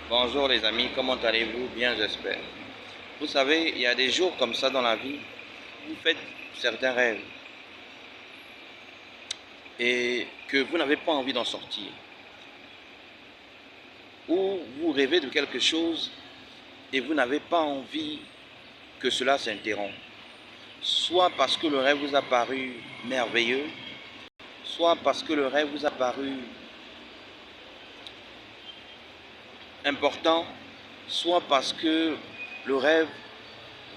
Bonjour les amis, comment allez-vous? Bien j'espère. Vous savez, il y a des jours comme ça dans la vie, vous faites certains rêves et que vous n'avez pas envie d'en sortir. Ou vous rêvez de quelque chose et vous n'avez pas envie que cela s'interrompe. Soit parce que le rêve vous a paru merveilleux, soit parce que le rêve vous a paru important, soit parce que le rêve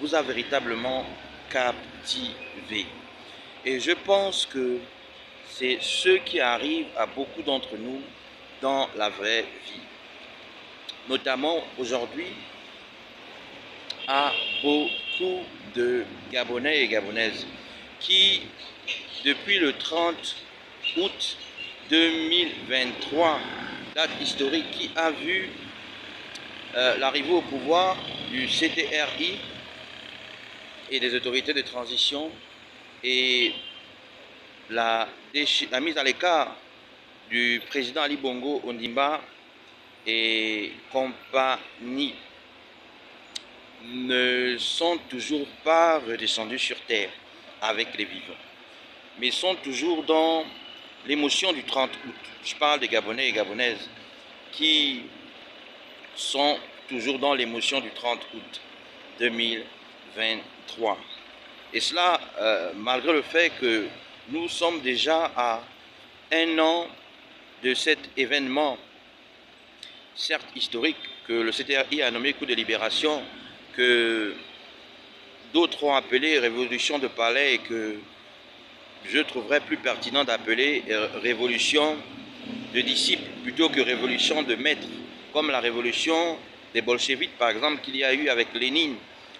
vous a véritablement captivé. Et je pense que c'est ce qui arrive à beaucoup d'entre nous dans la vraie vie. Notamment aujourd'hui, à beaucoup de Gabonais et Gabonaises qui, depuis le 30 août 2023, date historique qui a vu l'arrivée au pouvoir du CTRI et des autorités de transition et la mise à l'écart du président Ali Bongo Ondimba et compagnie ne sont toujours pas redescendus sur terre avec les vivants, mais sont toujours dans l'émotion du 30 août. Je parle des Gabonais et Gabonaises qui sont toujours dans l'émotion du 30 août 2023. Et cela, malgré le fait que nous sommes déjà à un an de cet événement, certes historique, que le CTRI a nommé coup de libération, que d'autres ont appelé révolution de palais et que je trouverais plus pertinent d'appeler révolution de disciples plutôt que révolution de maîtres, comme la révolution des bolcheviks par exemple qu'il y a eu avec Lénine.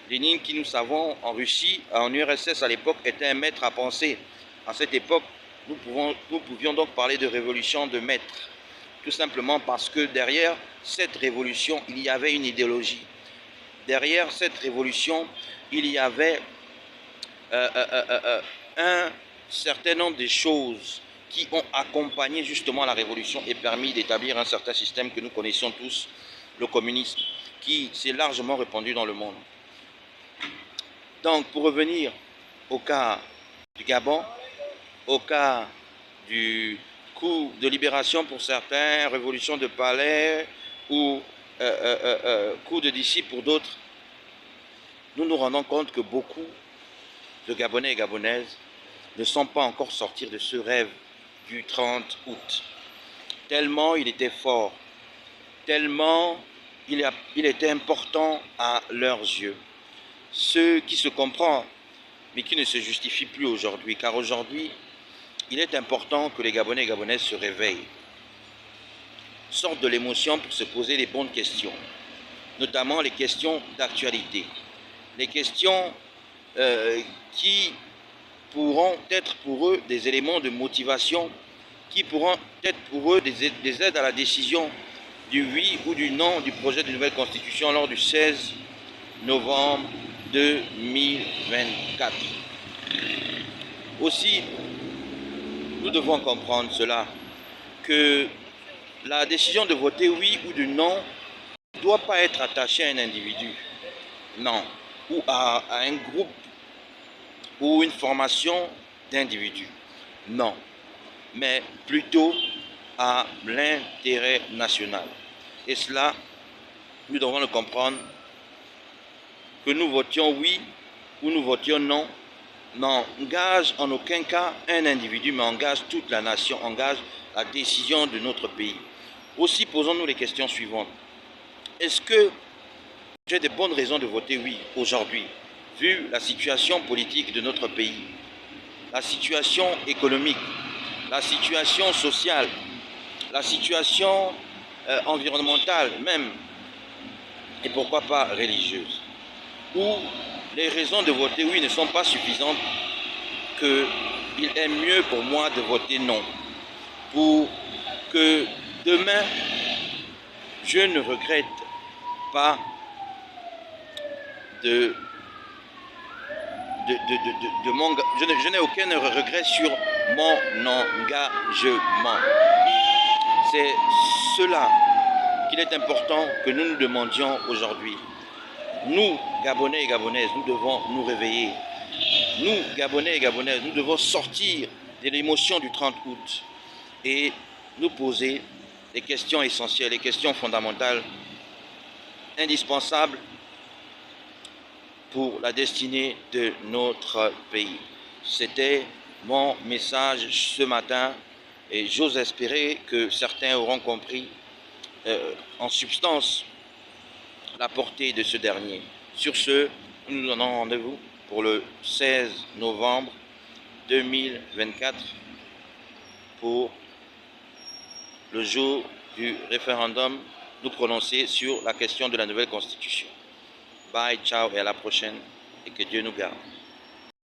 Lénine qui, nous savons, en Russie, en URSS à l'époque, était un maître à penser. À cette époque, nous pouvions donc parler de révolution de maîtres, tout simplement parce que derrière cette révolution, il y avait une idéologie. Derrière cette révolution, il y avait un certain nombre de choses qui ont accompagné justement la révolution et permis d'établir un certain système que nous connaissons tous, le communisme, qui s'est largement répandu dans le monde. Donc, pour revenir au cas du Gabon, au cas du coup de libération pour certains, révolution de palais ou coup de disciples pour d'autres, nous nous rendons compte que beaucoup de Gabonais et Gabonaises ne sont pas encore sortis de ce rêve du 30 août. Tellement il était fort, tellement il était important à leurs yeux. Ce qui se comprend, mais qui ne se justifie plus aujourd'hui, car aujourd'hui, il est important que les Gabonais et Gabonaises se réveillent, sortent de l'émotion pour se poser les bonnes questions, notamment les questions d'actualité, les questions qui pourront être pour eux des éléments de motivation, qui pourront être pour eux des aides à la décision du oui ou du non du projet de nouvelle constitution lors du 16 novembre 2024. Aussi, nous devons comprendre cela, que la décision de voter oui ou du non ne doit pas être attachée à un individu, non, ou à un groupe ou une formation d'individus, non, mais plutôt à l'intérêt national. Et cela, nous devons le comprendre, que nous votions oui ou nous votions non, n'engage en aucun cas un individu, mais engage toute la nation, engage la décision de notre pays. Aussi, posons-nous les questions suivantes. Est-ce que j'ai de bonnes raisons de voter oui aujourd'hui, vu la situation politique de notre pays, la situation économique, la situation sociale, la situation environnementale même, et pourquoi pas religieuse, où les raisons de voter oui ne sont pas suffisantes, qu'il est mieux pour moi de voter non, pour que demain, je ne regrette pas je n'ai aucun regret sur mon engagement. C'est cela qu'il est important que nous nous demandions aujourd'hui. Nous, Gabonais et Gabonaises, nous devons nous réveiller. Nous, Gabonais et Gabonaises, nous devons sortir de l'émotion du 30 août et nous poser les questions essentielles, les questions fondamentales, indispensables pour la destinée de notre pays. C'était mon message ce matin et j'ose espérer que certains auront compris en substance la portée de ce dernier. Sur ce, nous nous donnons rendez-vous pour le 16 novembre 2024 pour le jour du référendum, nous prononcer sur la question de la nouvelle constitution. Bye, ciao et à la prochaine et que Dieu nous garde.